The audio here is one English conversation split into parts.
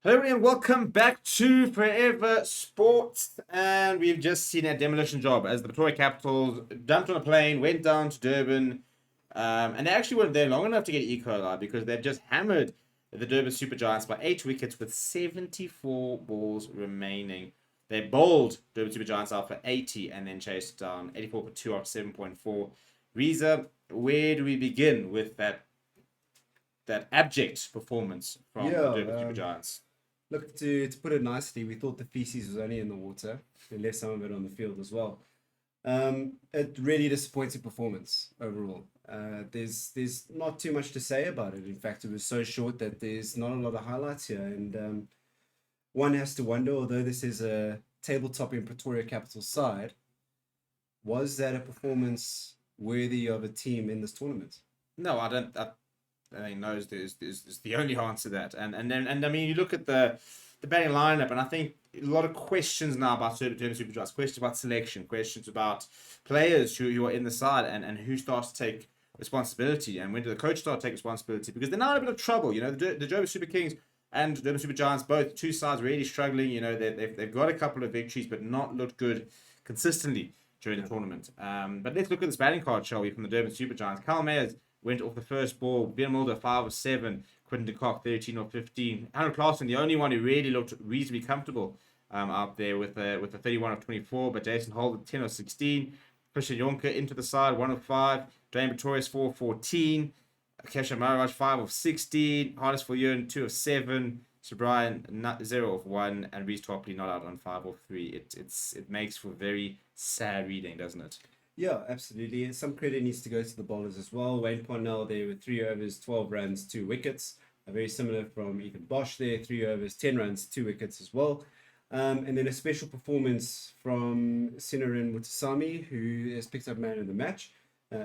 Hello everybody and welcome back to Forever Sports. And we've just seen a demolition job as the Pretoria Capitals dumped on a plane, went down to Durban, and they actually weren't there long enough to get E. coli because they've just hammered the Durban Supergiants by 8 wickets with 74 balls remaining. They bowled Durban Supergiants out for 80 and then chased down 84 for 2 off 7.4. Reza, where do we begin with that abject performance from the Durban Supergiants? Look, to put it nicely, we thought the feces was only in the water. They left some of it on the field as well. It really disappointing performance overall. There's not too much to say about it. In fact, it was so short that there's not a lot of highlights here. And one has to wonder, although this is a tabletop in Pretoria Capital side, was that a performance worthy of a team in this tournament? No, I don't. I think no is the only answer to that. And I mean, you look at the batting lineup, and I think a lot of questions now about certain Supergiants, questions about selection, questions about players who are in the side, and who starts to take responsibility, and when do the coach start to take responsibility? Because they're now in a bit of trouble. You know, the Joburg Super Kings and Durban Super Giants, both two sides really struggling. You know, they've got a couple of victories, but not looked good consistently during the tournament. But let's look at this batting card, shall we, from the Durban Super Giants. Kyle Mayers went off the first ball. Ben Mulder, 5 of 7. Quinton de Kock, 13 of 15. Harold Clarkson, the only one who really looked reasonably comfortable out there with a 31 of 24. But Jason Holder, 10 of 16. Christian Jonker into the side, 1 of 5. Dwayne Pretorius, 4 of 14. Kesha Maharaj, 5 of 16. Hardest for Ewan, 2 of 7. Sir Brian, 0 of 1. And Reece Topley not out on 5 of 3. It makes for very sad reading, doesn't it? Yeah, absolutely. Some credit needs to go to the bowlers as well. Wayne Parnell there with 3 overs, 12 runs, 2 wickets. Very similar from Ethan Bosch there, 3 overs, 10 runs, 2 wickets as well. And then a special performance from Sinaran Mutasami, who has picked up man of the match.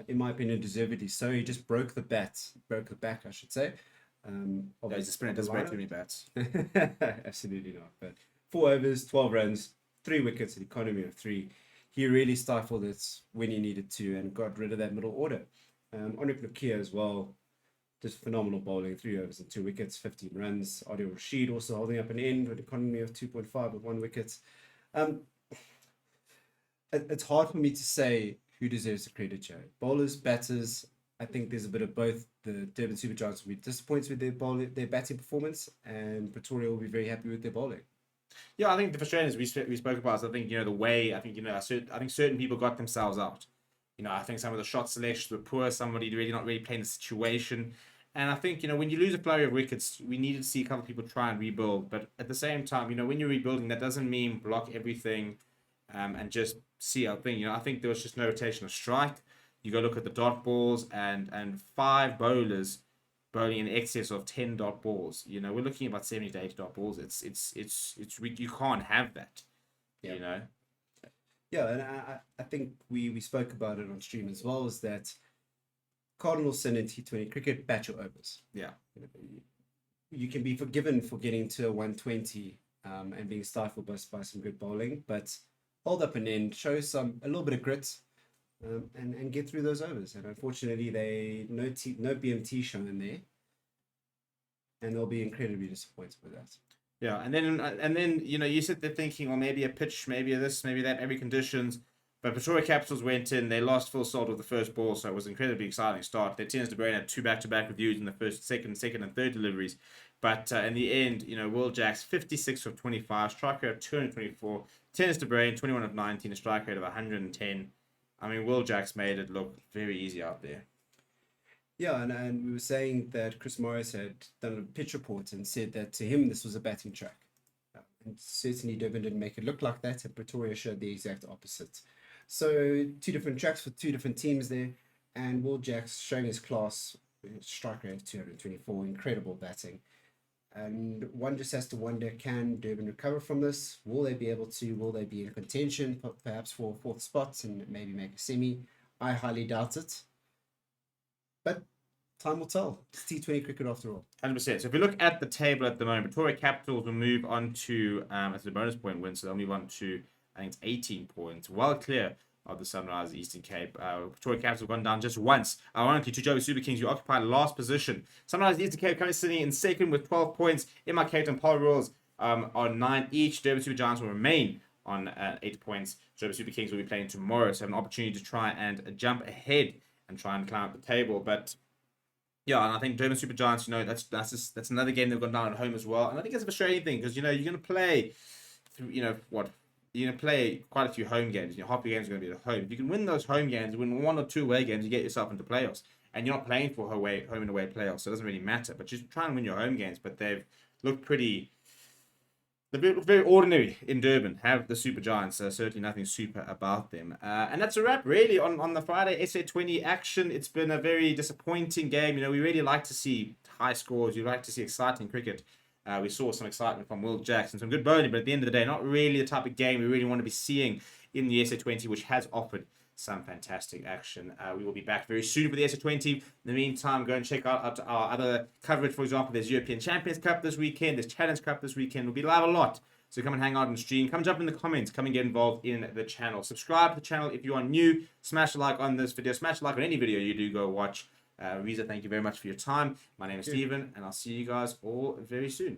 In my opinion, deservedly so. He just broke the back, I should say. He's a sprinter, doesn't break too many bats. Absolutely not. But 4 overs, 12 runs, 3 wickets, an economy of 3. He really stifled it when he needed to and got rid of that middle order. Onik Nokia as well, just phenomenal bowling, 3 overs and 2 wickets, 15 runs. Adil Rashid also holding up an end with an economy of 2.5 with 1 wicket. It's hard for me to say who deserves the credit here. Bowlers, batters, I think there's a bit of both. The Durban Supergiants will be disappointed with their batting performance, and Pretoria will be very happy with their bowling. Yeah, I think the frustrations we spoke about. I think the way I think I think certain people got themselves out. I think some of the shot selections were poor. Somebody really not really playing the situation, and I think when you lose a flurry of wickets, we needed to see a couple of people try and rebuild. But at the same time, when you're rebuilding, that doesn't mean block everything, and just see a thing. I think there was just no rotation of strike. You go look at the dot balls and 5 bowlers bowling in excess of 10 dot balls. We're looking at about 70 to 80 dot balls. It's you can't have that. Yeah. Yeah, and I think we spoke about it on stream as well, is that Cardinal sin in T20 cricket, bat your overs. Yeah. You can be forgiven for getting to a 120 and being stifled by some good bowling, but hold up an end, show a little bit of grit, and get through those overs. And unfortunately, no BMT shown there, and they'll be incredibly disappointed with that. Yeah, and then you sit there thinking, well, maybe a pitch, maybe this, maybe that, maybe conditions. But Pretoria Capitals went in, they lost Phil Salt with the first ball, so it was an incredibly exciting start. Their Tennis de Bruyne had 2 back-to-back reviews in the first, second, and third deliveries. But in the end, Will Jacks 56 of 25, strike rate of 224, Tennis de Bruyne 21 of 19, a strike rate of 110. I mean, Will Jacks made it look very easy out there. Yeah, and we were saying that Chris Morris had done a pitch report and said that to him this was a batting track. And certainly Durban didn't make it look like that, and Pretoria showed the exact opposite. So 2 different tracks for 2 different teams there, and Will Jacks showing his class, strike rate of 224, incredible batting. And one just has to wonder, can Durban recover from this? Will they be able to? Will they be in contention, perhaps for a 4th spot and maybe make a semi? I highly doubt it. But time will tell. It's T20 cricket after all. 100%. So if we look at the table at the moment, Pretoria Capitals will move on to, as a bonus point win, so they'll move on to, I think it's 18 points, well clear of the Sunrise Eastern Cape. Pretoria Caps have gone down just once, ironically, to Joburg Super Kings, who occupy last position. Sunrise Eastern Cape currently sitting in second with 12 points. MI Cape and Paul Royals on 9 each. Durban Super Giants will remain on 8 points. Joburg Super Kings will be playing tomorrow, so have an opportunity to try and jump ahead and try and climb up the table. But yeah, and I think Durban Super Giants, that's another game they've gone down at home as well. And I think it's a frustrating thing because you're going to play, you're going to play quite a few home games. Half your games are going to be at home. If you can win those home games, win 1 or 2 away games, you get yourself into playoffs. And you're not playing for home and away playoffs, so it doesn't really matter. But just try and win your home games. But they've looked pretty. They're very ordinary in Durban, have the Super Giants. So certainly nothing super about them. And that's a wrap, really, on the Friday SA20 action. It's been a very disappointing game. We really like to see high scores. We like to see exciting cricket. We saw some excitement from Will Jackson, some good bowling, but at the end of the day, not really the type of game we really want to be seeing in the SA20, which has offered some fantastic action. We will be back very soon for the SA20. In the meantime, go and check out our other coverage. For example, there's European Champions Cup this weekend. There's Challenge Cup this weekend. We'll be live a lot. So come and hang out and stream. Come jump in the comments. Come and get involved in the channel. Subscribe to the channel if you are new. Smash a like on this video. Smash a like on any video you do go watch. Riza, thank you very much for your time. My name is Steven, and I'll see you guys all very soon.